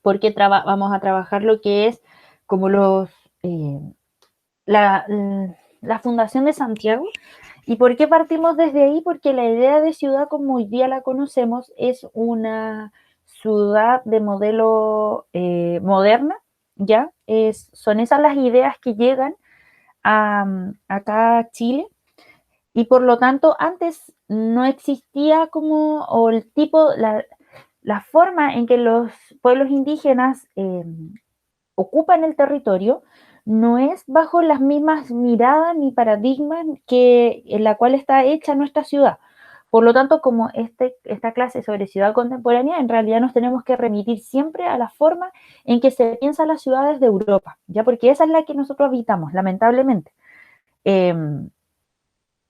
porque vamos a trabajar lo que es como la fundación de Santiago. ¿Y por qué partimos desde ahí? Porque la idea de ciudad como hoy día la conocemos es una ciudad de modelo moderna, ¿ya? Son esas las ideas que llegan acá a Chile, y por lo tanto antes no existía como, o el tipo, la forma en que los pueblos indígenas ocupan el territorio no es bajo las mismas miradas ni paradigmas que en la cual está hecha nuestra ciudad. Por lo tanto, como esta clase sobre ciudad contemporánea, en realidad nos tenemos que remitir siempre a la forma en que se piensan las ciudades de Europa, ya, porque esa es la que nosotros habitamos, lamentablemente. Eh,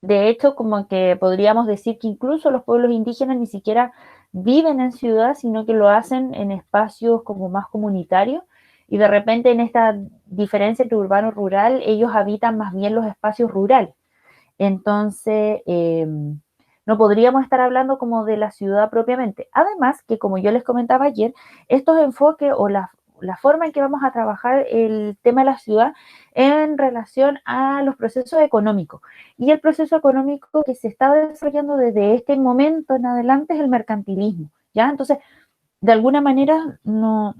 de hecho, como que podríamos decir que incluso los pueblos indígenas ni siquiera viven en ciudad, sino que lo hacen en espacios como más comunitarios, y de repente en esta diferencia entre urbano y rural, ellos habitan más bien los espacios rurales. Entonces, no podríamos estar hablando como de la ciudad propiamente. Además, que como yo les comentaba ayer, estos enfoques o la forma en que vamos a trabajar el tema de la ciudad en relación a los procesos económicos. Y el proceso económico que se está desarrollando desde este momento en adelante es el mercantilismo, ¿ya? Entonces, de alguna manera, no,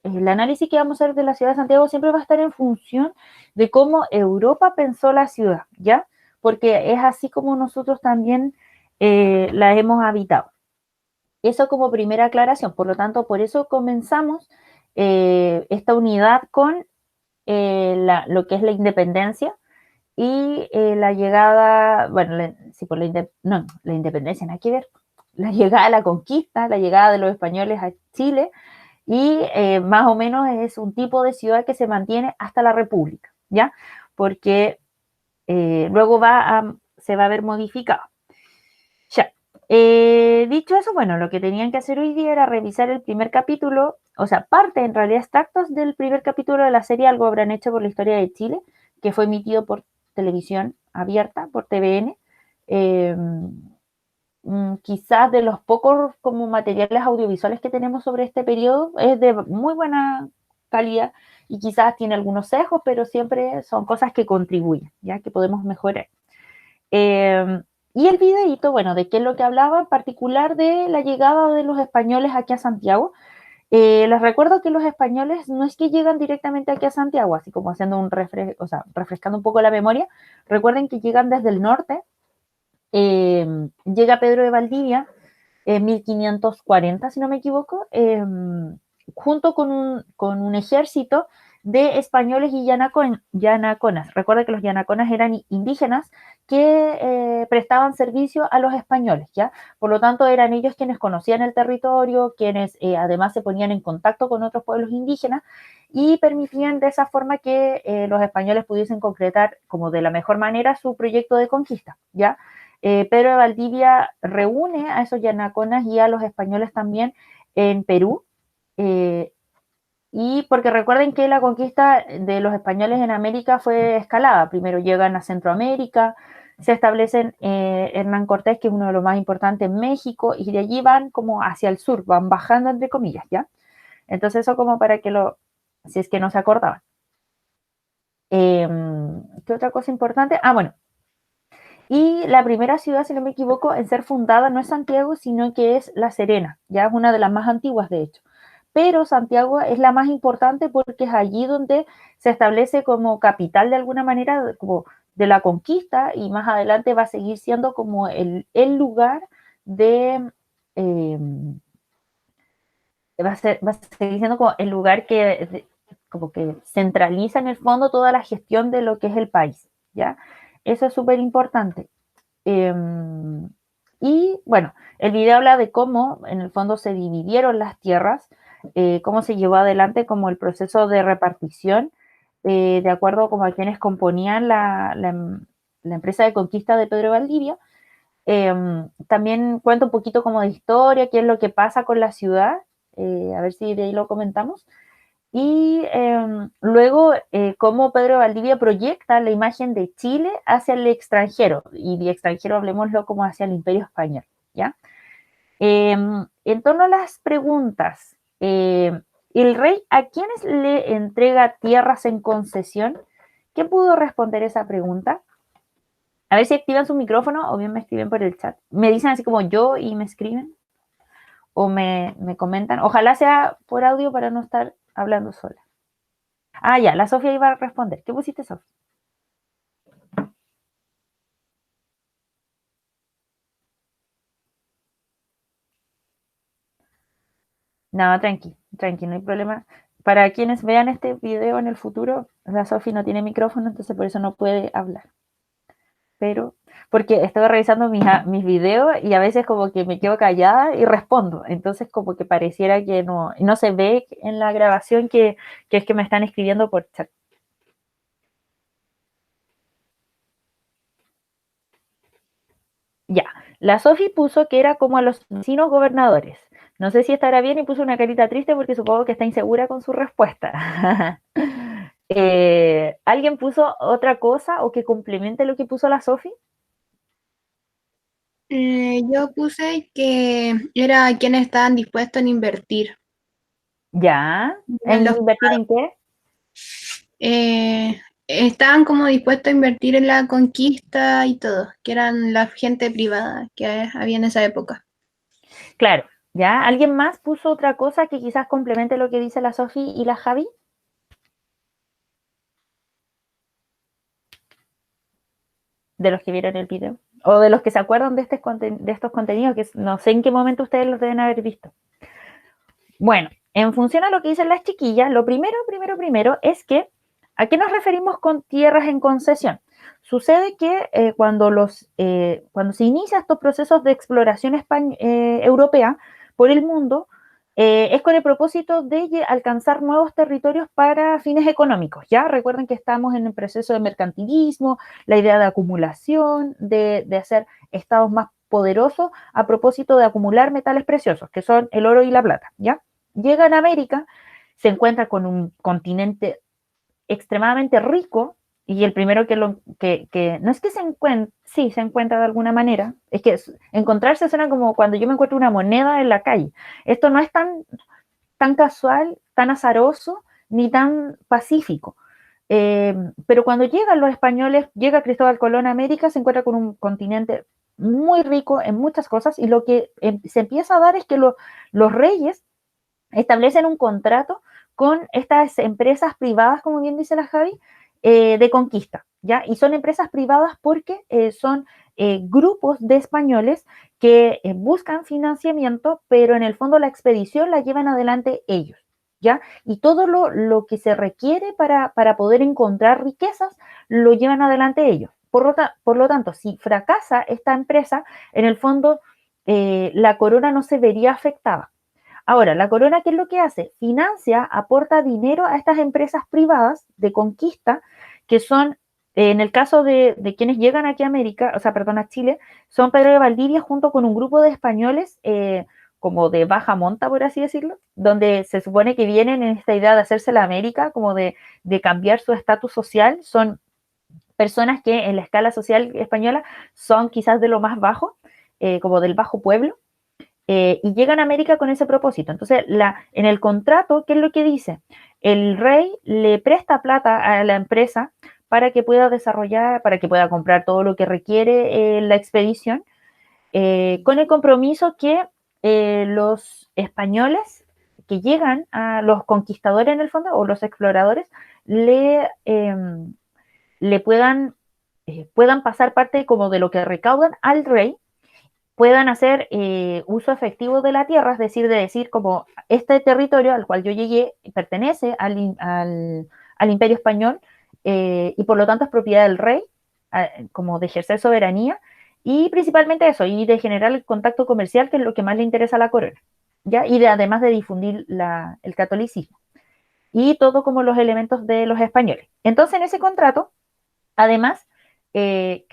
el análisis que vamos a hacer de la ciudad de Santiago siempre va a estar en función de cómo Europa pensó la ciudad, ¿ya? Porque es así como nosotros también la hemos habitado. Eso como primera aclaración. Por lo tanto, por eso comenzamos esta unidad con lo que es la independencia y la llegada, bueno, sí, por no, la independencia, nada que ver, la llegada a la conquista, la llegada de los españoles a Chile, y más o menos es un tipo de ciudad que se mantiene hasta la República, ¿ya? Porque luego se va a ver modificado. Ya. Dicho eso, bueno, lo que tenían que hacer hoy día era revisar el primer capítulo, o sea, parte en realidad extractos del primer capítulo de la serie Algo habrán hecho por la historia de Chile, que fue emitido por televisión abierta, por TVN. Eh, Quizás de los pocos como materiales audiovisuales que tenemos sobre este periodo, es de muy buena calidad y quizás tiene algunos sesgos, pero siempre son cosas que contribuyen, ya que podemos mejorar. Y el videíto, bueno, ¿de qué es lo que hablaba? En particular de la llegada de los españoles aquí a Santiago. Les recuerdo que los españoles no es que llegan directamente aquí a Santiago, así como haciendo o sea, refrescando un poco la memoria. Recuerden que llegan desde el norte. Llega Pedro de Valdivia en 1540, si no me equivoco, junto con un ejército de españoles y yanaconas. Recuerda que los yanaconas eran indígenas que prestaban servicio a los españoles, ¿ya? Por lo tanto, eran ellos quienes conocían el territorio, quienes además se ponían en contacto con otros pueblos indígenas y permitían de esa forma que los españoles pudiesen concretar como de la mejor manera su proyecto de conquista, ¿ya? Pedro de Valdivia reúne a esos yanaconas y a los españoles también en Perú, eh, y porque recuerden que la conquista de los españoles en América fue escalada. Primero llegan a Centroamérica, se establecen Hernán Cortés, que es uno de los más importantes en México, y de allí van como hacia el sur, van bajando entre comillas, ¿ya? Entonces eso como para que si es que no se acordaban. ¿Qué otra cosa importante? Ah, bueno, y la primera ciudad, si no me equivoco, en ser fundada no es Santiago, sino que es La Serena, ya es una de las más antiguas, de hecho. Pero Santiago es la más importante porque es allí donde se establece como capital de alguna manera, como de la conquista, y más adelante va a seguir siendo como el lugar de, eh, va a seguir siendo como el lugar como que centraliza en el fondo toda la gestión de lo que es el país, ¿ya? Eso es súper importante. Eh, y bueno, el video habla de cómo en el fondo se dividieron las tierras, cómo se llevó adelante como el proceso de repartición, de acuerdo como a quienes componían la empresa de conquista de Pedro Valdivia. También cuenta un poquito como de historia, qué es lo que pasa con la ciudad, a ver si de ahí lo comentamos. Y luego, cómo Pedro Valdivia proyecta la imagen de Chile hacia el extranjero, y de extranjero hablemoslo como hacia el Imperio Español, ¿ya? En torno a las preguntas, ¿el rey a quiénes le entrega tierras en concesión? ¿Quién pudo responder esa pregunta? A ver si activan su micrófono o bien me escriben por el chat. Me dicen así como yo y me escriben o me comentan. Ojalá sea por audio para no estar hablando sola. Ah, ya, la Sofía iba a responder. ¿Qué pusiste, Sofía? No, tranqui, tranqui, no hay problema. Para quienes vean este video en el futuro, la Sofía no tiene micrófono, entonces por eso no puede hablar. Pero, porque estoy revisando mis videos y a veces como que me quedo callada y respondo. Entonces como que pareciera que no se ve en la grabación que es que me están escribiendo por chat. Ya, la Sofi puso que era como a los vecinos gobernadores. No sé si estará bien y puso una carita triste porque supongo que está insegura con su respuesta. ¿Alguien puso otra cosa o que complemente lo que puso la Sofi? Yo puse que era quienes estaban dispuestos en invertir. Ya. Eran ¿En invertir en qué? estaban como dispuestos a invertir en la conquista y todo, que eran la gente privada que había en esa época. Claro, ¿ya? ¿Alguien más puso otra cosa que quizás complemente lo que dice la Sofi y la Javi? De los que vieron el video. O de los que se acuerdan de estos contenidos, que no sé en qué momento ustedes los deben haber visto. Bueno, en función a lo que dicen las chiquillas, lo primero es que, ¿a qué nos referimos con tierras en concesión? Sucede que cuando se inician estos procesos de exploración europea por el mundo, es con el propósito de alcanzar nuevos territorios para fines económicos. Ya recuerden que estamos en el proceso de mercantilismo, la idea de acumulación, de hacer estados más poderosos a propósito de acumular metales preciosos, que son el oro y la plata. ¿Ya? Llegan a América, se encuentra con un continente extremadamente rico y el primero que no es que se encuentre, sí, se encuentra de alguna manera, es que encontrarse suena como cuando yo me encuentro una moneda en la calle. Esto no es tan casual, tan azaroso, ni tan pacífico. Pero cuando llegan los españoles, llega Cristóbal Colón a América, se encuentra con un continente muy rico en muchas cosas y lo que se empieza a dar es que los reyes establecen un contrato con estas empresas privadas, como bien dice la Javi, de conquista, ¿ya? Y son empresas privadas porque son grupos de españoles que buscan financiamiento, pero en el fondo la expedición la llevan adelante ellos, ¿ya? Y todo lo que se requiere para poder encontrar riquezas lo llevan adelante ellos. Por lo tanto, si fracasa esta empresa, en el fondo la corona no se vería afectada. Ahora, la corona, ¿qué es lo que hace? Financia, aporta dinero a estas empresas privadas de conquista, que son, en el caso de quienes llegan aquí a América, o sea, perdón, a Chile, son Pedro de Valdivia junto con un grupo de españoles, como de baja monta, por así decirlo, donde se supone que vienen en esta idea de hacerse la América, como de cambiar su estatus social. Son personas que en la escala social española son quizás de lo más bajo, como del bajo pueblo, y llegan a América con ese propósito. Entonces, en el contrato, ¿qué es lo que dice? El rey le presta plata a la empresa para que pueda desarrollar, para que pueda comprar todo lo que requiere la expedición, con el compromiso que los españoles que llegan a los conquistadores en el fondo, o los exploradores, le puedan pasar parte como de lo que recaudan al rey, puedan hacer uso efectivo de la tierra, es decir, de decir como este territorio al cual yo llegué pertenece al imperio español, y por lo tanto es propiedad del rey, como de ejercer soberanía y principalmente eso, y de generar el contacto comercial, que es lo que más le interesa a la corona, ¿ya? Y además de difundir el catolicismo y todo como los elementos de los españoles. Entonces en ese contrato, además,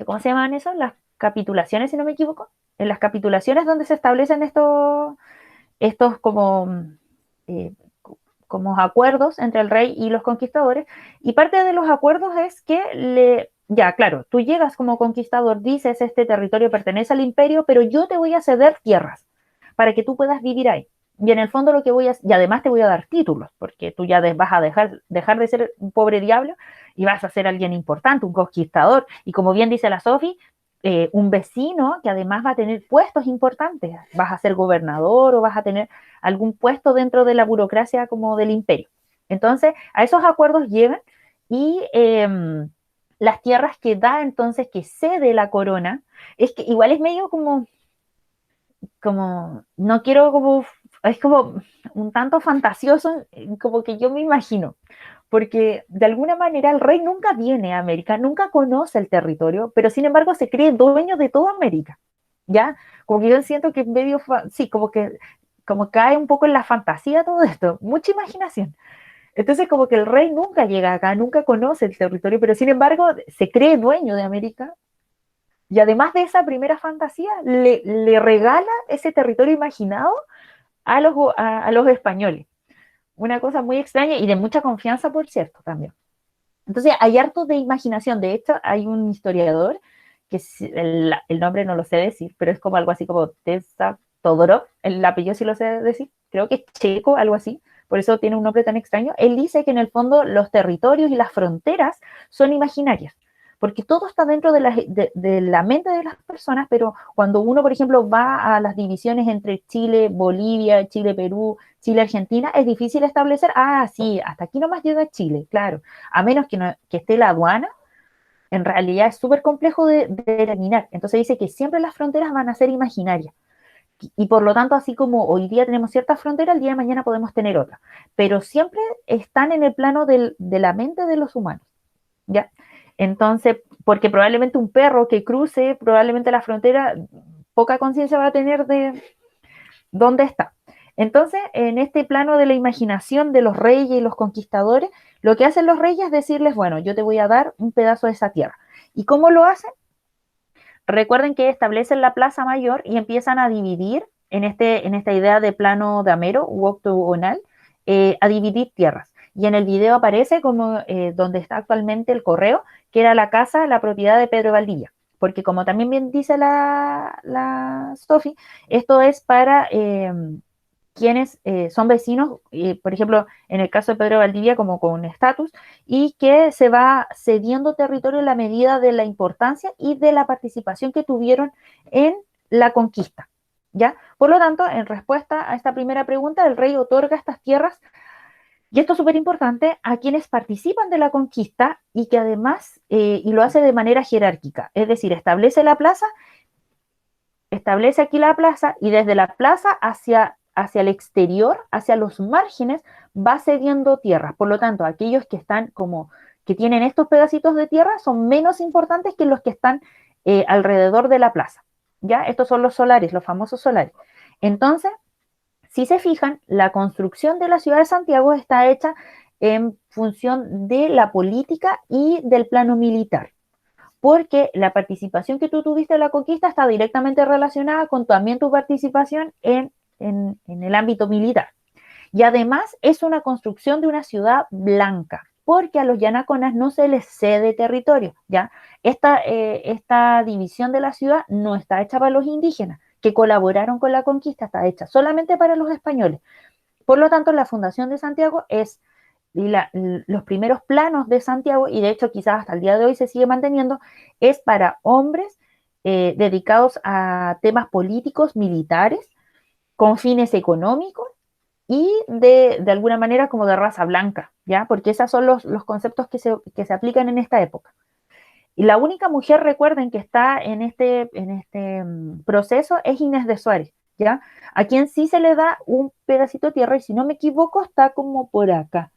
¿cómo se llaman eso? Las capitulaciones, si no me equivoco. En las capitulaciones donde se establecen estos eh, como acuerdos entre el rey y los conquistadores. Y parte de los acuerdos es que ya, claro, tú llegas como conquistador, dices, este territorio pertenece al imperio, pero yo te voy a ceder tierras para que tú puedas vivir ahí. Y en el fondo lo que voy a hacer, y además te voy a dar títulos, porque tú ya vas a dejar de ser un pobre diablo y vas a ser alguien importante, un conquistador. Y como bien dice la Sofi, un vecino que además va a tener puestos importantes. Vas a ser gobernador o vas a tener algún puesto dentro de la burocracia como del imperio. Entonces, a esos acuerdos llegan y las tierras que da entonces, que cede la corona, es que igual es medio como no quiero como, es como un tanto fantasioso, como que yo me imagino, porque de alguna manera el rey nunca viene a América, nunca conoce el territorio, pero sin embargo se cree dueño de toda América, ¿ya? Como que yo siento que medio, sí, como cae un poco en la fantasía todo esto, mucha imaginación. Entonces como que el rey nunca llega acá, nunca conoce el territorio, pero sin embargo se cree dueño de América y además de esa primera fantasía, le regala ese territorio imaginado a los españoles. Una cosa muy extraña y de mucha confianza, por cierto, también. Entonces, hay harto de imaginación. De hecho, hay un historiador, que el nombre no lo sé decir, pero es como algo así como Tessa Todorov, el apellido sí lo sé decir, creo que es checo, algo así, por eso tiene un nombre tan extraño. Él dice que en el fondo los territorios y las fronteras son imaginarias, porque todo está dentro de la mente de las personas, pero cuando uno, por ejemplo, va a las divisiones entre Chile, Bolivia, Chile, Perú, Chile, Argentina, es difícil establecer, sí, hasta aquí nomás llega Chile, claro, a menos que esté la aduana, en realidad es súper complejo de eliminar. Entonces dice que siempre las fronteras van a ser imaginarias. Y por lo tanto, así como hoy día tenemos ciertas fronteras, el día de mañana podemos tener otras. Pero siempre están en el plano de la mente de los humanos. ¿Ya? Entonces, porque probablemente un perro que cruce probablemente la frontera, poca conciencia va a tener de dónde está. Entonces, en este plano de la imaginación de los reyes y los conquistadores, lo que hacen los reyes es decirles, bueno, yo te voy a dar un pedazo de esa tierra. ¿Y cómo lo hacen? Recuerden que establecen la plaza mayor y empiezan a dividir en esta idea de plano de Amero u octogonal, a dividir tierras. Y en el video aparece como donde está actualmente el correo, que era la casa, la propiedad de Pedro Valdivia. Porque como también bien dice la Sofi, esto es para quienes son vecinos, por ejemplo, en el caso de Pedro Valdivia, como con estatus, y que se va cediendo territorio en la medida de la importancia y de la participación que tuvieron en la conquista. ¿Ya? Por lo tanto, en respuesta a esta primera pregunta, el rey otorga estas tierras, y esto es súper importante, a quienes participan de la conquista y que además, y lo hace de manera jerárquica, es decir, establece aquí la plaza y desde la plaza hacia el exterior, hacia los márgenes, va cediendo tierras. Por lo tanto, aquellos que están que tienen estos pedacitos de tierra son menos importantes que los que están alrededor de la plaza. ¿Ya? Estos son los solares, los famosos solares. Entonces, si se fijan, la construcción de la ciudad de Santiago está hecha en función de la política y del plano militar, porque la participación que tú tuviste en la conquista está directamente relacionada con también tu participación en el ámbito militar. Y además es una construcción de una ciudad blanca, porque a los yanaconas no se les cede territorio, ¿ya? Esta división de la ciudad no está hecha para los indígenas, que colaboraron con la conquista, está hecha solamente para los españoles. Por lo tanto, la fundación de Santiago es los primeros planos de Santiago, y de hecho quizás hasta el día de hoy se sigue manteniendo, es para hombres dedicados a temas políticos, militares, con fines económicos y de alguna manera como de raza blanca, ¿ya? Porque esos son los conceptos que se aplican en esta época. Y la única mujer, recuerden, que está en este proceso es Inés de Suárez, ¿ya? A quien sí se le da un pedacito de tierra, y si no me equivoco, está como por acá.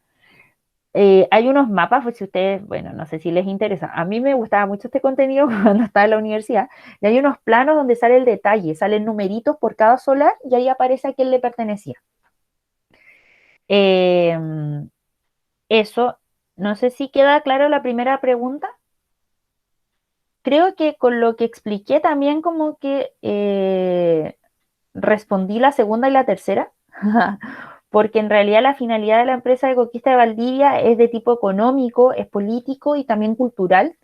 Hay unos mapas, pues si ustedes, bueno, no sé si les interesa. A mí me gustaba mucho este contenido cuando estaba en la universidad. Y hay unos planos donde sale el detalle, salen numeritos por cada solar y ahí aparece a quién le pertenecía. Eh, Eso, no sé si queda claro la primera pregunta. Creo que con lo que expliqué también como que respondí la segunda y la tercera, porque en realidad la finalidad de la empresa de conquista de Valdivia es de tipo económico, es político y también cultural,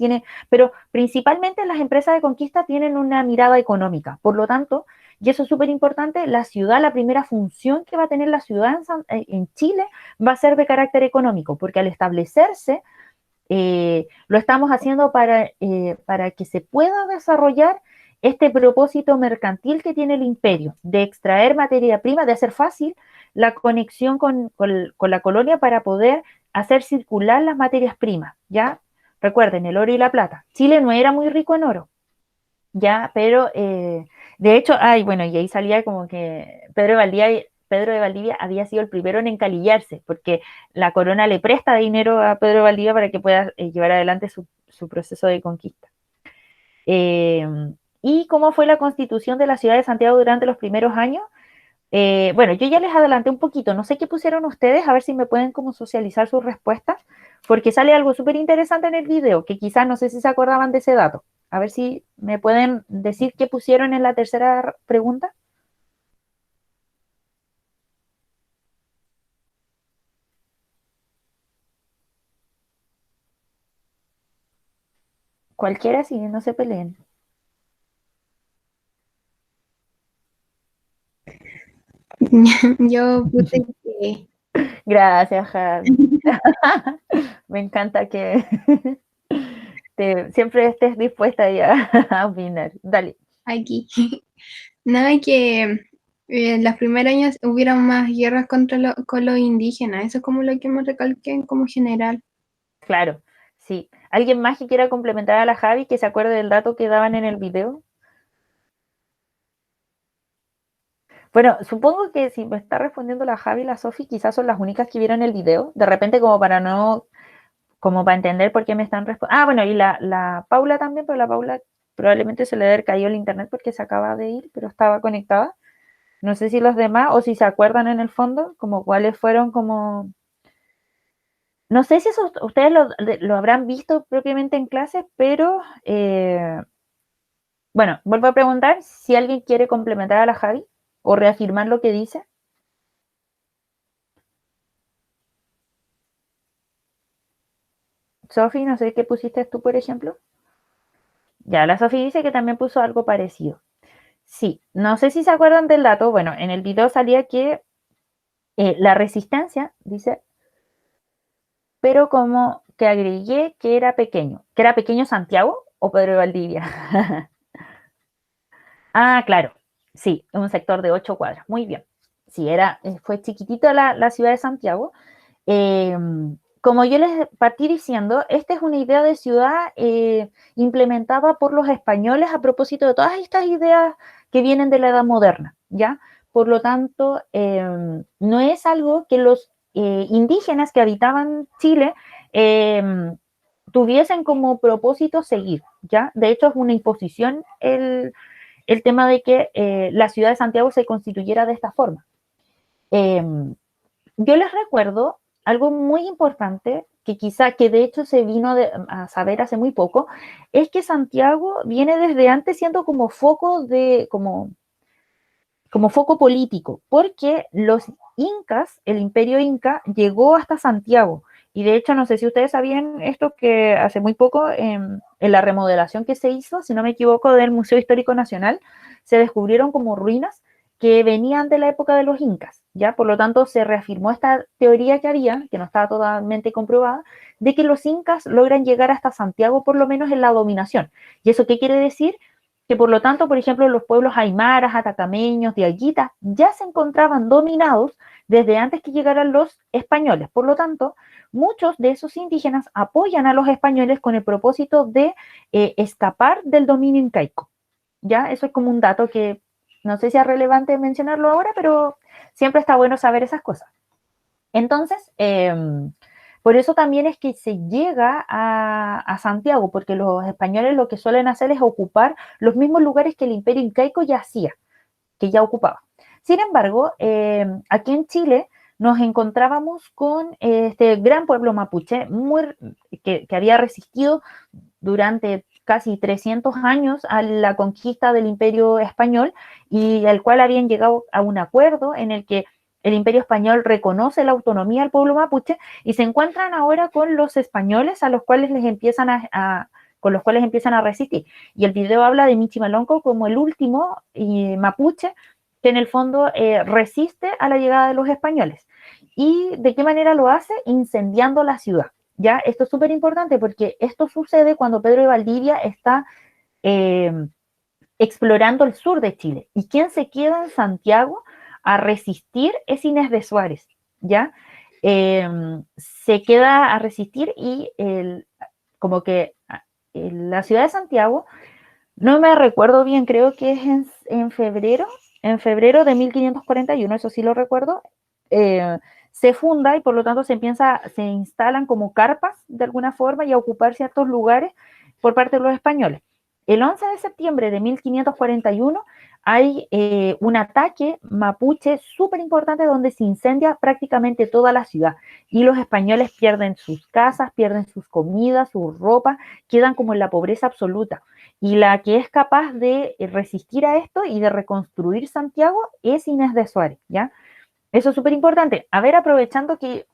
pero principalmente las empresas de conquista tienen una mirada económica. Por lo tanto, y eso es súper importante, la ciudad, la primera función que va a tener la ciudad en Chile va a ser de carácter económico, porque al establecerse, lo estamos haciendo para que se pueda desarrollar este propósito mercantil que tiene el imperio, de extraer materia prima, de hacer fácil la conexión con la colonia para poder hacer circular las materias primas, ¿ya? Recuerden, el oro y la plata. Chile no era muy rico en oro, ¿ya? Pero, de hecho, ay, bueno, y ahí salía como que Pedro de Valdivia había sido el primero en encalillarse, porque la corona le presta dinero a Pedro de Valdivia para que pueda llevar adelante su proceso de conquista. Eh, ¿Y cómo fue la constitución de la ciudad de Santiago durante los primeros años? Bueno, yo ya les adelanté un poquito, no sé qué pusieron ustedes, a ver si me pueden como socializar sus respuestas, porque sale algo súper interesante en el video, que quizás no sé si se acordaban de ese dato. A ver si me pueden decir qué pusieron en la tercera pregunta. Cualquiera, si no se peleen. Yo puse que Gracias, Javi. Me encanta que siempre estés dispuesta ya a opinar. Dale. aquí. Nada, que en los primeros años hubieron más guerras con los indígenas. Eso es como lo que me recalqué como general. Claro, sí. ¿Alguien más que quiera complementar a la Javi que se acuerde del dato que daban en el video? Bueno, supongo que si me está respondiendo la Javi y la Sofi, quizás son las únicas que vieron el video. De repente, como para entender por qué me están respondiendo. Ah, bueno, y la Paula también, pero la Paula probablemente se le haya caído el internet porque se acaba de ir, pero estaba conectada. No sé si los demás, o si se acuerdan en el fondo, como cuáles fueron como... No sé si eso ustedes lo habrán visto propiamente en clase, pero bueno, vuelvo a preguntar si alguien quiere complementar a la Javi o reafirmar lo que dice. Sofi, no sé qué pusiste tú, por ejemplo. Ya, la Sofi dice que también puso algo parecido. Sí, no sé si se acuerdan del dato. Bueno, en el video salía que la resistencia, dice, pero como que agregué que era pequeño Santiago o Pedro de Valdivia. Ah, claro, sí, un sector de 8 cuadras, muy bien. Sí, fue chiquitita la ciudad de Santiago. Eh, Como yo les partí diciendo, esta es una idea de ciudad implementada por los españoles a propósito de todas estas ideas que vienen de la Edad Moderna, ¿ya? Por lo tanto, no es algo que los indígenas que habitaban Chile tuviesen como propósito seguir, ¿ya? De hecho, es una imposición el tema de que la ciudad de Santiago se constituyera de esta forma. Eh, yo les recuerdo algo muy importante que quizá, que de hecho se vino a saber hace muy poco, es que Santiago viene desde antes siendo como foco como foco político, porque los incas, el imperio inca, llegó hasta Santiago. Y de hecho, no sé si ustedes sabían esto, que hace muy poco, en la remodelación que se hizo, si no me equivoco, del Museo Histórico Nacional, se descubrieron como ruinas que venían de la época de los incas, ¿ya? Por lo tanto, se reafirmó esta teoría que había, que no estaba totalmente comprobada, de que los incas logran llegar hasta Santiago, por lo menos en la dominación. ¿Y eso qué quiere decir? Que por lo tanto, por ejemplo, los pueblos aymaras, atacameños, diaguitas, ya se encontraban dominados desde antes que llegaran los españoles. Por lo tanto, muchos de esos indígenas apoyan a los españoles con el propósito de escapar del dominio incaico. ¿Ya? Eso es como un dato que no sé si es relevante mencionarlo ahora, pero siempre está bueno saber esas cosas. Entonces, por eso también es que se llega a Santiago, porque los españoles lo que suelen hacer es ocupar los mismos lugares que el imperio incaico ya hacía, que ya ocupaba. Sin embargo, aquí en Chile nos encontrábamos con este gran pueblo mapuche que había resistido durante casi 300 años a la conquista del imperio español y al cual habían llegado a un acuerdo en el que el imperio español reconoce la autonomía al pueblo mapuche y se encuentran ahora con los españoles a los cuales les empiezan a con los cuales empiezan a resistir. Y el video habla de Michimalonco como el último mapuche que en el fondo resiste a la llegada de los españoles. ¿Y de qué manera lo hace? Incendiando la ciudad. ¿Ya? Esto es súper importante porque esto sucede cuando Pedro de Valdivia está explorando el sur de Chile. ¿Y quién se queda en Santiago a resistir? Es Inés de Suárez, ¿ya? Se queda a resistir y como que la ciudad de Santiago, no me recuerdo bien, creo que es en febrero de 1541, eso sí lo recuerdo, se funda y por lo tanto se instalan como carpas de alguna forma y a ocupar ciertos lugares por parte de los españoles. El 11 de septiembre de 1541 hay un ataque mapuche súper importante donde se incendia prácticamente toda la ciudad y los españoles pierden sus casas, pierden sus comidas, su ropa, quedan como en la pobreza absoluta. Y la que es capaz de resistir a esto y de reconstruir Santiago es Inés de Suárez, ¿ya? Eso es súper importante. A ver, aprovechando que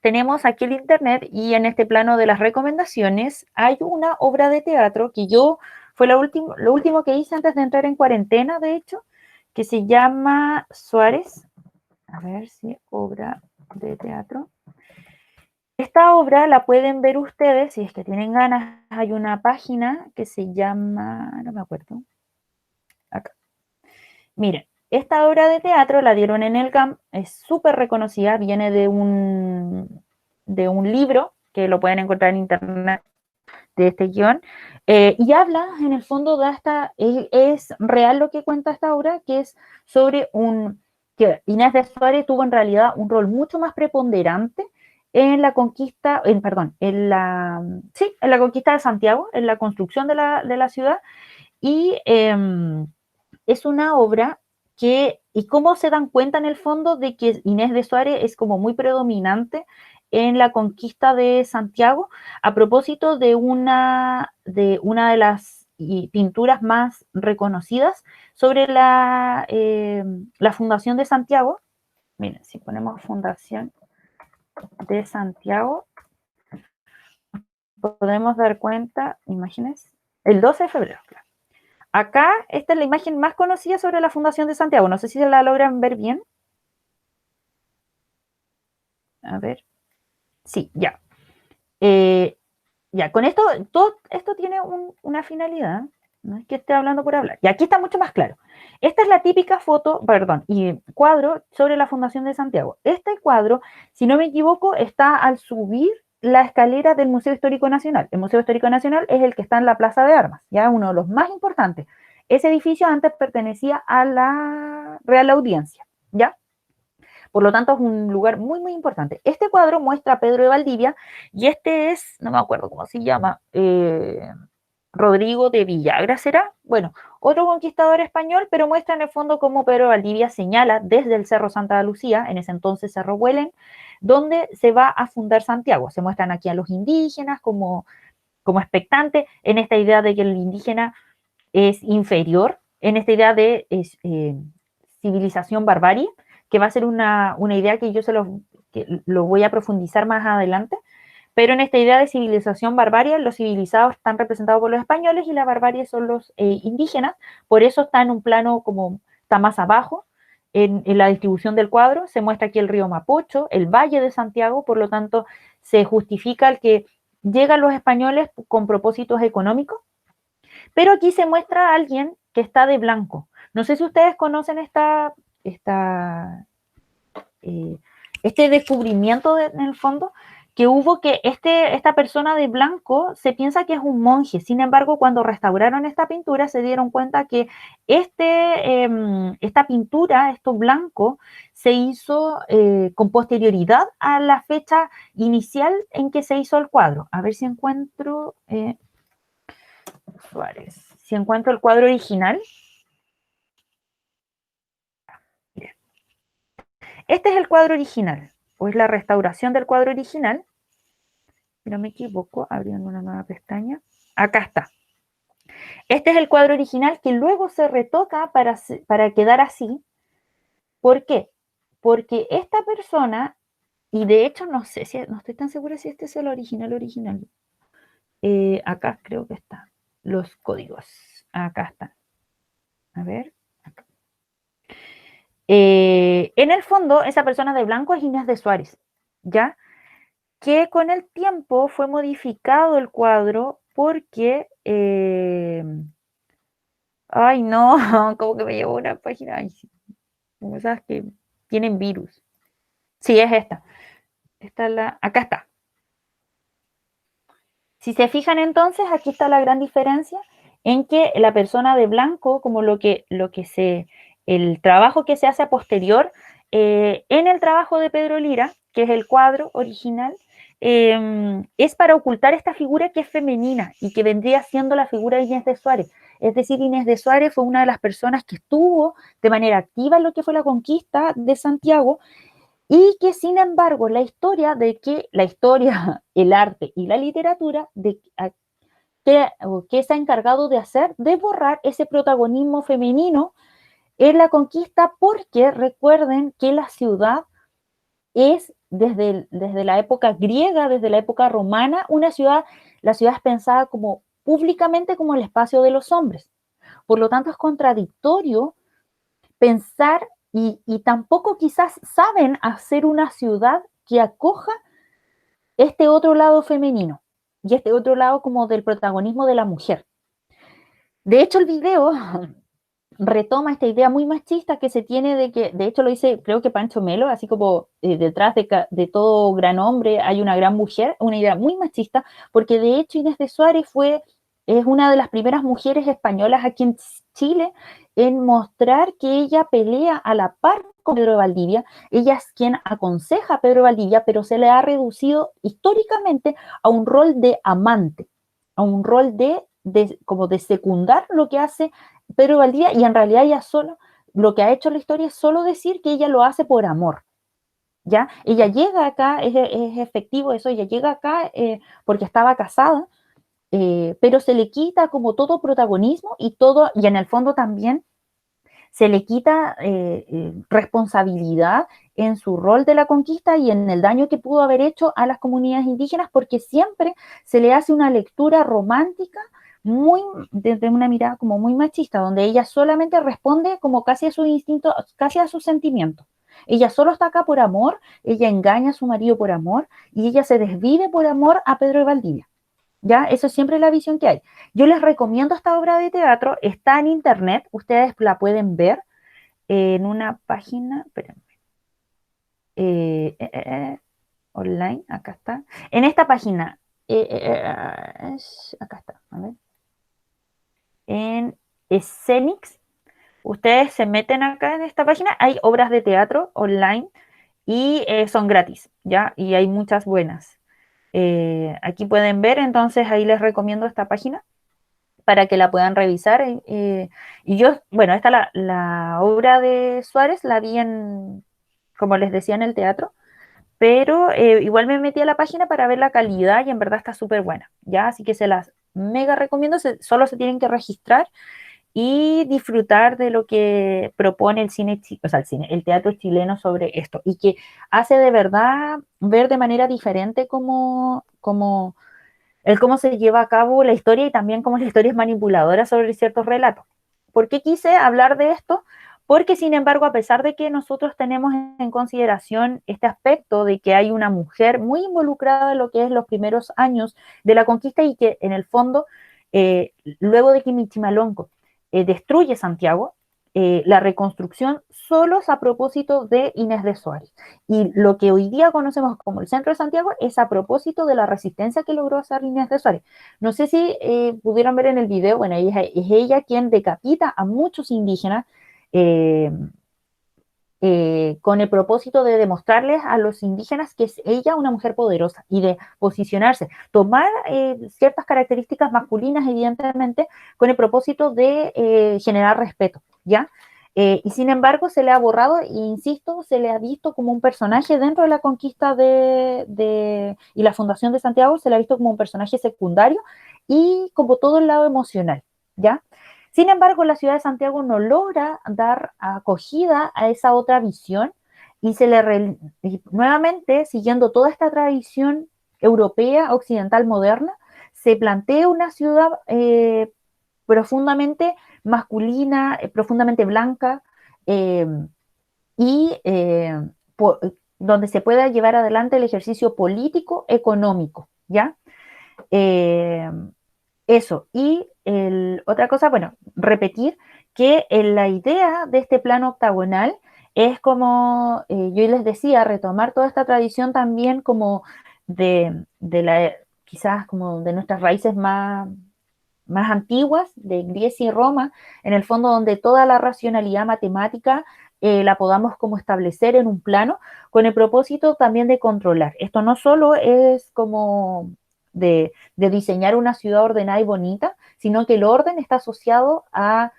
tenemos aquí el internet y en este plano de las recomendaciones hay una obra de teatro que fue lo último que hice antes de entrar en cuarentena, de hecho, que se llama Suárez. A ver si obra de teatro. Esta obra la pueden ver ustedes, si es que tienen ganas, hay una página que se llama, no me acuerdo, acá. Miren, esta obra de teatro la dieron en el GAM, es súper reconocida, viene de un libro que lo pueden encontrar en internet de este guión, y habla, en el fondo, es real lo que cuenta esta obra, que es sobre que Inés de Suárez tuvo en realidad un rol mucho más preponderante en la conquista, en la conquista de Santiago, en la construcción de la ciudad, y es una obra y cómo se dan cuenta en el fondo de que Inés de Suárez es como muy predominante en la conquista de Santiago, a propósito de una de las pinturas más reconocidas sobre la fundación de Santiago. Miren, si ponemos fundación de Santiago, podemos dar cuenta, imagínense, el 12 de febrero, claro. Acá, esta es la imagen más conocida sobre la fundación de Santiago. No sé si se la logran ver bien. A ver. Sí, ya. Ya, con esto, todo esto tiene una finalidad. No es que esté hablando por hablar. Y aquí está mucho más claro. Esta es la típica foto, perdón, y cuadro sobre la fundación de Santiago. Este cuadro, si no me equivoco, está al subir la escalera del Museo Histórico Nacional. El Museo Histórico Nacional es el que está en la Plaza de Armas, ya uno de los más importantes. Ese edificio antes pertenecía a la Real Audiencia, ¿ya? Por lo tanto, es un lugar muy, muy importante. Este cuadro muestra a Pedro de Valdivia y este es, no me acuerdo cómo se llama, Rodrigo de Villagra, ¿será? Bueno, otro conquistador español, pero muestra en el fondo cómo Pedro de Valdivia señala desde el Cerro Santa Lucía, en ese entonces Cerro Huelen, donde se va a fundar Santiago. Se muestran aquí a los indígenas como expectantes en esta idea de que el indígena es inferior, en esta idea de civilización barbarie, que va a ser una idea que yo que lo voy a profundizar más adelante, pero en esta idea de civilización barbarie, los civilizados están representados por los españoles y la barbarie son los indígenas, por eso está en un plano como está más abajo en la distribución del cuadro, se muestra aquí el río Mapocho, el Valle de Santiago, por lo tanto se justifica el que llegan los españoles con propósitos económicos, pero aquí se muestra a alguien que está de blanco. No sé si ustedes conocen esta, este descubrimiento en el fondo que hubo que esta persona de blanco se piensa que es un monje. Sin embargo, cuando restauraron esta pintura se dieron cuenta que esta pintura, esto blanco, se hizo con posterioridad a la fecha inicial en que se hizo el cuadro. A ver si encuentro Suárez. Si encuentro el cuadro original. Este es el cuadro original, o es la restauración del cuadro original. Si no me equivoco, abriendo una nueva pestaña. Acá está. Este es el cuadro original que luego se retoca para quedar así. ¿Por qué? Porque esta persona, y de hecho no estoy tan segura si este es el original. Acá creo que están los códigos. Acá están. A ver. Acá. En el fondo, esa persona de blanco es Inés de Suárez, ¿ya? Que con el tiempo fue modificado el cuadro porque... ay, no, como que me llevó una página. Ay, sí, como esas que tienen virus. Sí, es esta. Esta es la, acá está. Si se fijan entonces, aquí está la gran diferencia en que la persona de blanco, como el trabajo que se hace a posterior, en el trabajo de Pedro Lira, que es el cuadro original, es para ocultar esta figura que es femenina y que vendría siendo la figura de Inés de Suárez. Es decir, Inés de Suárez fue una de las personas que estuvo de manera activa en lo que fue la conquista de Santiago y que sin embargo la historia, el arte y la literatura, que se ha encargado de hacer, de borrar ese protagonismo femenino en la conquista, porque recuerden que la ciudad es desde la época griega, desde la época romana, la ciudad es pensada como públicamente como el espacio de los hombres. Por lo tanto, es contradictorio pensar y tampoco quizás saben hacer una ciudad que acoja este otro lado femenino y este otro lado como del protagonismo de la mujer. De hecho, el video retoma esta idea muy machista que se tiene de que, de hecho lo dice creo que Pancho Melo, así como detrás de todo gran hombre hay una gran mujer, una idea muy machista, porque de hecho Inés de Suárez es una de las primeras mujeres españolas aquí en Chile en mostrar que ella pelea a la par con Pedro de Valdivia. Ella es quien aconseja a Pedro de Valdivia, pero se le ha reducido históricamente a un rol de amante, a un rol como de secundar lo que hace Pedro Valdivia, y en realidad ella solo, lo que ha hecho la historia es solo decir que ella lo hace por amor, ¿ya? Ella llega acá, es efectivo eso, ella llega acá porque estaba casada, pero se le quita como todo protagonismo y en el fondo también se le quita responsabilidad en su rol de la conquista y en el daño que pudo haber hecho a las comunidades indígenas, porque siempre se le hace una lectura romántica desde una mirada como muy machista, donde ella solamente responde como casi a su instinto, casi a sus sentimientos. Ella solo está acá por amor, ella engaña a su marido por amor y ella se desvive por amor a Pedro de Valdivia. ¿Ya? Eso es siempre la visión que hay. Yo les recomiendo esta obra de teatro, está en internet, ustedes la pueden ver en una página, espérenme, online, acá está. En esta página, acá está, a ver, en Escenix, ustedes se meten acá en esta página, hay obras de teatro online y son gratis, ¿ya? Y hay muchas buenas. Aquí pueden ver, entonces ahí les recomiendo esta página para que la puedan revisar. Y yo, bueno, la obra de Suárez la vi como les decía, en el teatro, pero igual me metí a la página para ver la calidad y en verdad está súper buena, ¿ya? Así que se las mega recomiendo, solo se tienen que registrar y disfrutar de lo que propone el cine, o sea, el teatro chileno sobre esto, y que hace de verdad ver de manera diferente cómo se lleva a cabo la historia y también cómo la historia es manipuladora sobre ciertos relatos. ¿Por qué quise hablar de esto? Porque, sin embargo, a pesar de que nosotros tenemos en consideración este aspecto de que hay una mujer muy involucrada en lo que es los primeros años de la conquista y que, en el fondo, luego de que Michimalonco destruye Santiago, la reconstrucción solo es a propósito de Inés de Suárez. Y lo que hoy día conocemos como el centro de Santiago es a propósito de la resistencia que logró hacer Inés de Suárez. No sé si pudieron ver en el video, bueno, es ella quien decapita a muchos indígenas eh, con el propósito de demostrarles a los indígenas que es ella una mujer poderosa y de posicionarse, tomar ciertas características masculinas, evidentemente, con el propósito de generar respeto, ¿ya? Y sin embargo se le ha borrado, e insisto, se le ha visto como un personaje dentro de la conquista y la fundación de Santiago, se le ha visto como un personaje secundario y como todo el lado emocional, ¿ya? Sin embargo, la ciudad de Santiago no logra dar acogida a esa otra visión y y nuevamente, siguiendo toda esta tradición europea, occidental, moderna, se plantee una ciudad profundamente masculina, profundamente blanca, eh, y donde se pueda llevar adelante el ejercicio político económico, ¿ya? Eh, Eso. Y otra cosa, bueno, repetir que la idea de este plano octagonal es como, yo les decía, retomar toda esta tradición también como quizás como de nuestras raíces más antiguas, de Grecia y Roma, en el fondo donde toda la racionalidad matemática la podamos como establecer en un plano, con el propósito también de controlar. Esto no solo es como de diseñar una ciudad ordenada y bonita, sino que el orden está asociado a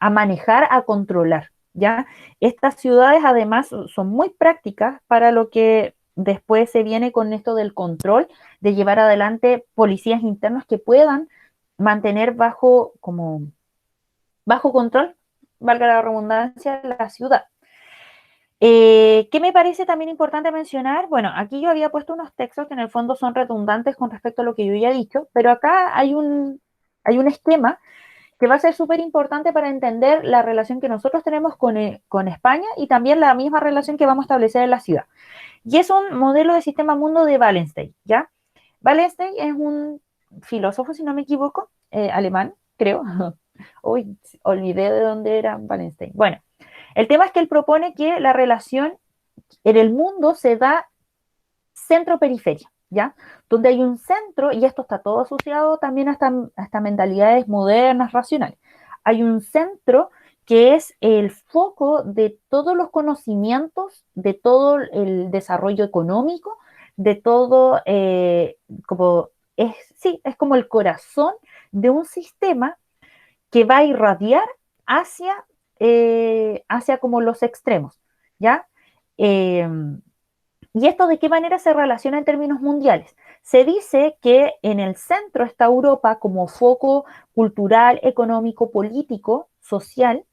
manejar, a controlar, ¿ya? Estas ciudades además son muy prácticas para lo que después se viene con esto del control, de llevar adelante policías internos que puedan mantener bajo control, valga la redundancia, la ciudad. ¿Qué me parece también importante mencionar? Bueno, aquí yo había puesto unos textos que en el fondo son redundantes con respecto a lo que yo ya he dicho, pero acá hay un esquema que va a ser súper importante para entender la relación que nosotros tenemos con España y también la misma relación que vamos a establecer en la ciudad. Y es un modelo de sistema mundo de Wallenstein, ¿ya? Wallenstein es un filósofo, si no me equivoco, alemán, creo. Uy, olvidé de dónde era Wallenstein. Bueno, el tema es que él propone que la relación en el mundo se da centro-periferia, ¿ya? Donde hay un centro, y esto está todo asociado también hasta mentalidades modernas, racionales. Hay un centro que es el foco de todos los conocimientos, de todo el desarrollo económico, de todo, sí, es como el corazón de un sistema que va a irradiar hacia, hacia como los extremos, ¿ya? Eh, ¿Y esto de qué manera se relaciona en términos mundiales? Se dice que en el centro está Europa como foco cultural, económico, político, social,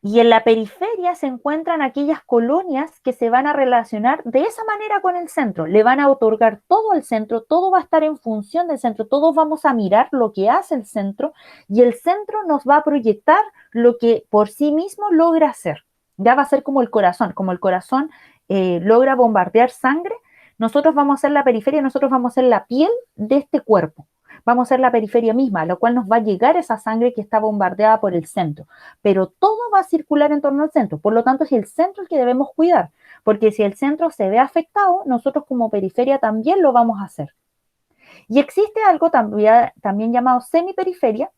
y en la periferia se encuentran aquellas colonias que se van a relacionar de esa manera con el centro. Le van a otorgar todo al centro, todo va a estar en función del centro, todos vamos a mirar lo que hace el centro y el centro nos va a proyectar lo que por sí mismo logra hacer. Ya va a ser como el corazón logra bombardear sangre, nosotros vamos a ser la periferia, nosotros vamos a ser la piel de este cuerpo. Vamos a ser la periferia misma, a lo cual nos va a llegar esa sangre que está bombardeada por el centro. Pero todo va a circular en torno al centro. Por lo tanto, es el centro el que debemos cuidar, porque si el centro se ve afectado, nosotros como periferia también lo vamos a hacer. Y existe algo también llamado semiperiferia,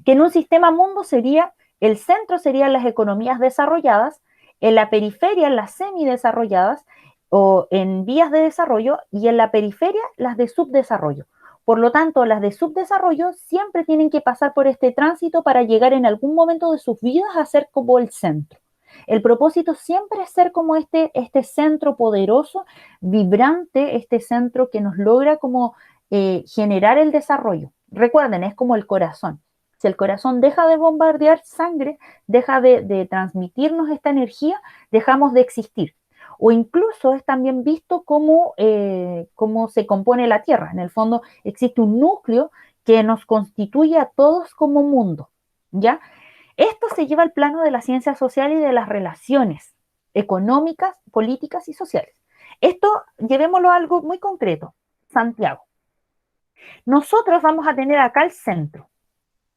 que en un sistema mundo sería, el centro serían las economías desarrolladas, en la periferia las semidesarrolladas o en vías de desarrollo y en la periferia las de subdesarrollo. Por lo tanto, las de subdesarrollo siempre tienen que pasar por este tránsito para llegar en algún momento de sus vidas a ser como el centro. El propósito siempre es ser como este centro poderoso, vibrante, este centro que nos logra como generar el desarrollo. Recuerden, es como el corazón. Si el corazón deja de bombardear sangre, deja de transmitirnos esta energía, dejamos de existir. O incluso es también visto cómo se compone la Tierra. En el fondo existe un núcleo que nos constituye a todos como mundo, ¿ya? Esto se lleva al plano de la ciencia social y de las relaciones económicas, políticas y sociales. Esto llevémoslo a algo muy concreto. Santiago. Nosotros vamos a tener acá el centro,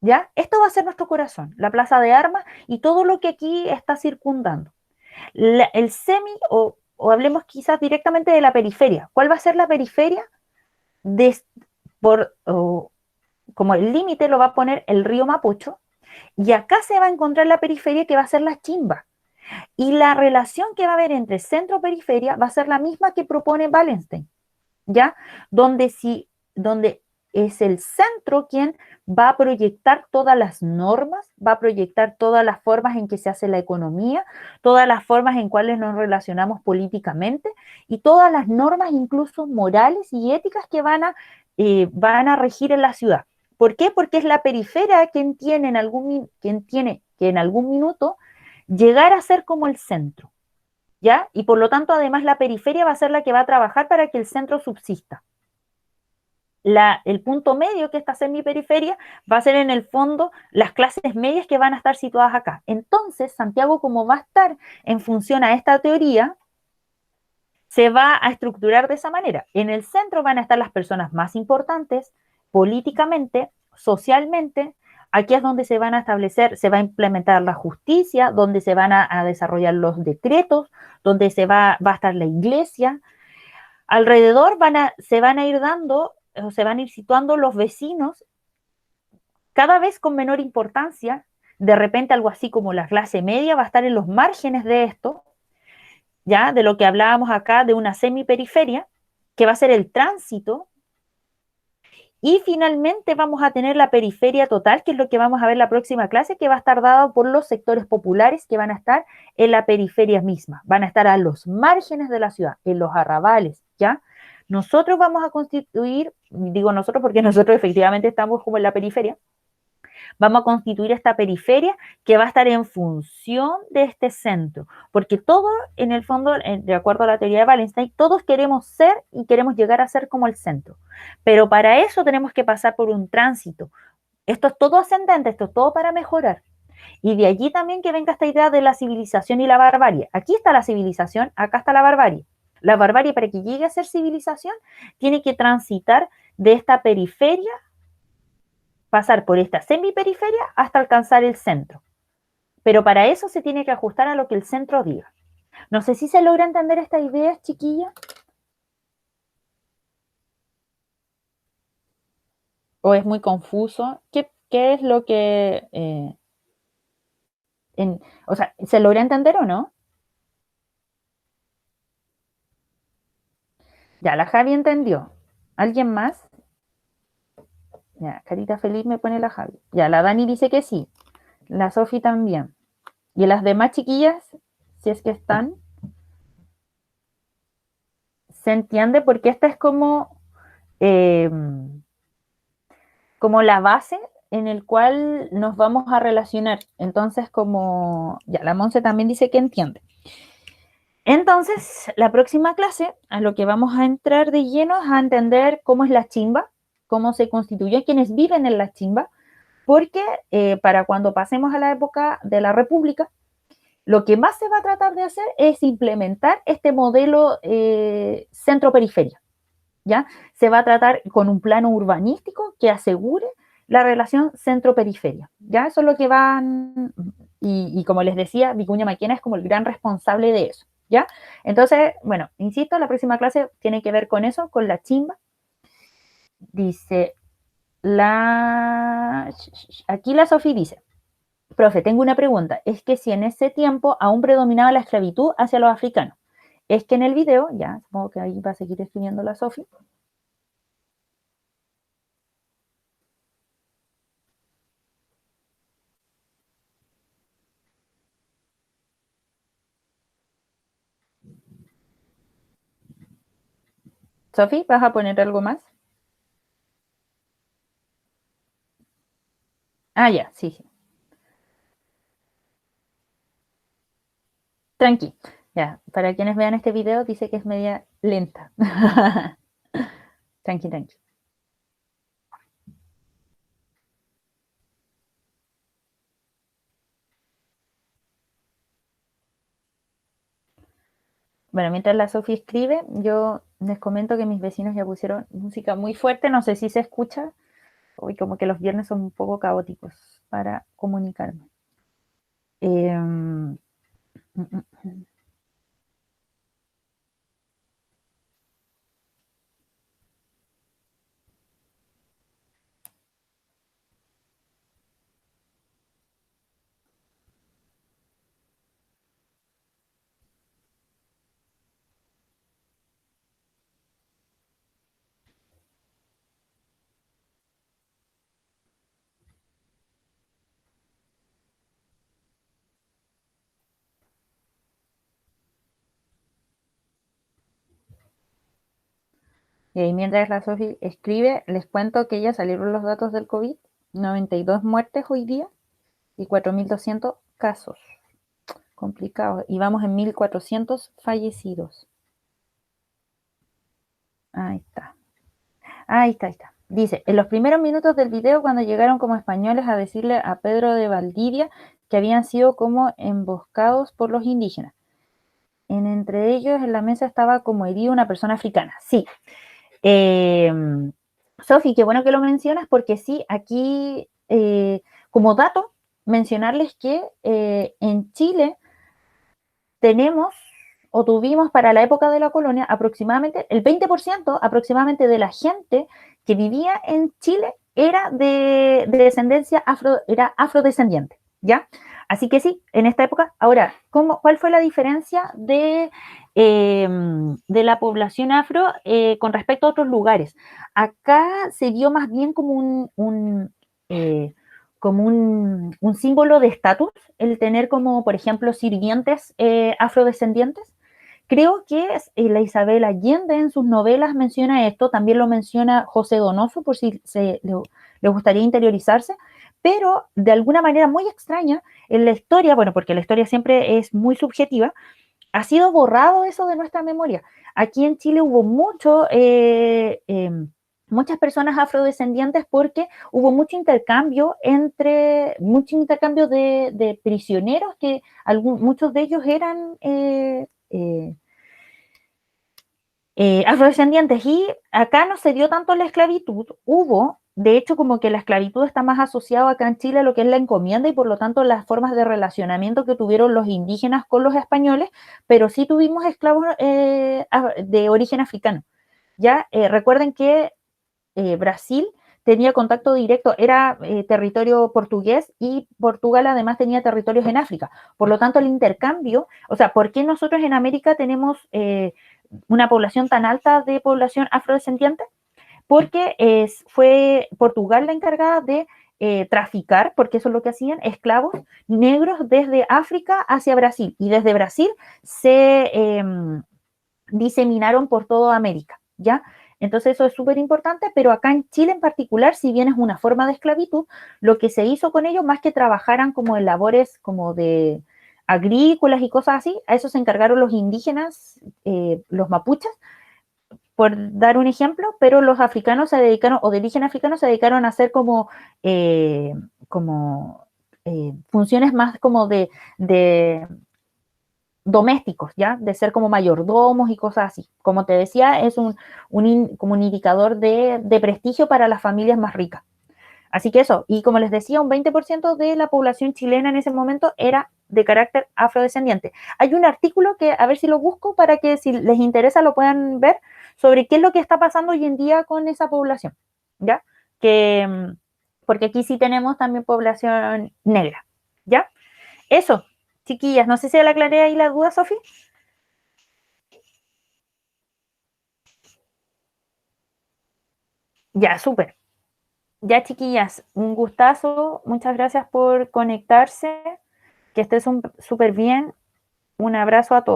¿ya? Esto va a ser nuestro corazón, la plaza de armas y todo lo que aquí está circundando. El semi, o hablemos quizás directamente de la periferia. ¿Cuál va a ser la periferia? De, como el límite lo va a poner el río Mapocho, y acá se va a encontrar la periferia que va a ser la Chimba. Y la relación que va a haber entre centro-periferia va a ser la misma que propone Wallenstein, ¿ya? Donde es el centro quien va a proyectar todas las normas, va a proyectar todas las formas en que se hace la economía, todas las formas en cuales nos relacionamos políticamente y todas las normas, incluso morales y éticas, que van a regir en la ciudad. ¿Por qué? Porque es la periferia quien tiene que en algún minuto llegar a ser como el centro, ¿ya? Y por lo tanto, además, la periferia va a ser la que va a trabajar para que el centro subsista. el punto medio, que esta semiperiferia, va a ser en el fondo las clases medias que van a estar situadas acá. Entonces, Santiago, como va a estar en función a esta teoría, se va a estructurar de esa manera. En el centro van a estar las personas más importantes políticamente, socialmente. Aquí es donde se van a establecer, se va a implementar la justicia, donde se van a desarrollar los decretos, donde va a estar la iglesia. Alrededor se van a ir dando, o se van a ir situando los vecinos cada vez con menor importancia. De repente algo así como la clase media va a estar en los márgenes de esto, ya de lo que hablábamos acá de una semiperiferia, que va a ser el tránsito. Y finalmente vamos a tener la periferia total, que es lo que vamos a ver la próxima clase, que va a estar dada por los sectores populares que van a estar en la periferia misma, van a estar a los márgenes de la ciudad, en los arrabales, ¿ya? Nosotros vamos a constituir, digo nosotros porque nosotros efectivamente estamos como en la periferia, vamos a constituir esta periferia que va a estar en función de este centro, porque todo, en el fondo, de acuerdo a la teoría de Wallenstein, todos queremos ser y queremos llegar a ser como el centro, pero para eso tenemos que pasar por un tránsito. Esto es todo ascendente, esto es todo para mejorar. Y de allí también que venga esta idea de la civilización y la barbarie. Aquí está la civilización, acá está la barbarie. La barbarie, para que llegue a ser civilización, tiene que transitar de esta periferia, pasar por esta semiperiferia hasta alcanzar el centro. Pero para eso se tiene que ajustar a lo que el centro diga. No sé si se logra entender esta idea, chiquilla. ¿O es muy confuso? ¿Qué es lo que... o sea, ¿se logra entender o no? Ya, la Javi entendió. ¿Alguien más? Ya, carita feliz me pone la Javi. Ya, la Dani dice que sí. La Sofi también. Y las demás chiquillas, si es que están, se entiende porque esta es eh, como la base en el cual nos vamos a relacionar. Entonces, como ya la Monse también dice que entiende. Entonces, la próxima clase, a lo que vamos a entrar de lleno es a entender cómo es la chimba, cómo se constituyó, quienes viven en la chimba, porque para cuando pasemos a la época de la República, lo que más se va a tratar de hacer es implementar este modelo centro-periferia, ¿ya? Se va a tratar con un plano urbanístico que asegure la relación centro-periferia, ¿ya? Eso es lo que van, y como les decía, Vicuña Maquena es como el gran responsable de eso, ¿ya? Entonces, bueno, insisto, la próxima clase tiene que ver con eso, con la chimba. Dice, aquí la Sofi dice, profe, tengo una pregunta. Es que si en ese tiempo aún predominaba la esclavitud hacia los africanos. Es que en el video, ya, supongo que ahí va a seguir escribiendo la Sofi. Sofi, ¿vas a poner algo más? Ah, ya, sí, sí. Tranqui. Ya, para quienes vean este video, dice que es media lenta. Tranqui, tranqui. Bueno, mientras la Sofi escribe, yo les comento que mis vecinos ya pusieron música muy fuerte. No sé si se escucha. Hoy como que los viernes son un poco caóticos para comunicarme. Eh, Y ahí mientras la Sofi escribe, les cuento que ya salieron los datos del COVID, 92 muertes hoy día y 4.200 casos complicados. Y vamos en 1.400 fallecidos. Ahí está. Ahí está, ahí está. Dice, en los primeros minutos del video, cuando llegaron como españoles a decirle a Pedro de Valdivia que habían sido como emboscados por los indígenas. Entre ellos en la mesa estaba como herido una persona africana. Sí. Sofi, qué bueno que lo mencionas porque sí, aquí como dato, mencionarles que en Chile tenemos o tuvimos para la época de la colonia aproximadamente el 20% aproximadamente de la gente que vivía en Chile era de descendencia era afrodescendiente, ¿ya? Así que sí, en esta época. Ahora, ¿cuál fue la diferencia de la población afro con respecto a otros lugares? Acá se dio más bien como un símbolo de estatus, el tener como, por ejemplo, sirvientes afrodescendientes. Creo que la Isabel Allende en sus novelas menciona esto, también lo menciona José Donoso, por si le gustaría interiorizarse, pero de alguna manera muy extraña en la historia, bueno, porque la historia siempre es muy subjetiva, ha sido borrado eso de nuestra memoria. Aquí en Chile hubo muchas personas afrodescendientes porque hubo mucho intercambio de prisioneros que muchos de ellos eran afrodescendientes y acá no se dio tanto la esclavitud, de hecho como que la esclavitud está más asociada acá en Chile a lo que es la encomienda y por lo tanto las formas de relacionamiento que tuvieron los indígenas con los españoles, pero sí tuvimos esclavos de origen africano. Ya recuerden que Brasil tenía contacto directo, era territorio portugués y Portugal además tenía territorios en África. Por lo tanto, el intercambio, o sea, ¿por qué nosotros en América tenemos una población tan alta de población afrodescendiente? Porque fue Portugal la encargada de traficar, porque eso es lo que hacían, esclavos negros desde África hacia Brasil. Y desde Brasil se diseminaron por toda América, ¿ya? Entonces eso es súper importante, pero acá en Chile en particular, si bien es una forma de esclavitud, lo que se hizo con ellos, más que trabajaran como en labores como de agrícolas y cosas así, a eso se encargaron los indígenas, los mapuches, por dar un ejemplo, pero los africanos se dedicaron, o de origen africano, se dedicaron a hacer funciones más como de domésticos, ¿ya? De ser como mayordomos y cosas así. Como te decía, es como un indicador de prestigio para las familias más ricas. Así que eso, y como les decía, un 20% de la población chilena en ese momento era de carácter afrodescendiente. Hay un artículo que, a ver si lo busco para que si les interesa lo puedan ver, sobre qué es lo que está pasando hoy en día con esa población, ¿ya? Porque aquí sí tenemos también población negra, ¿ya? Eso, chiquillas, no sé si le aclaré ahí la duda, Sofi. Ya, súper. Ya, chiquillas, un gustazo. Muchas gracias por conectarse. Que estés súper bien. Un abrazo a todos.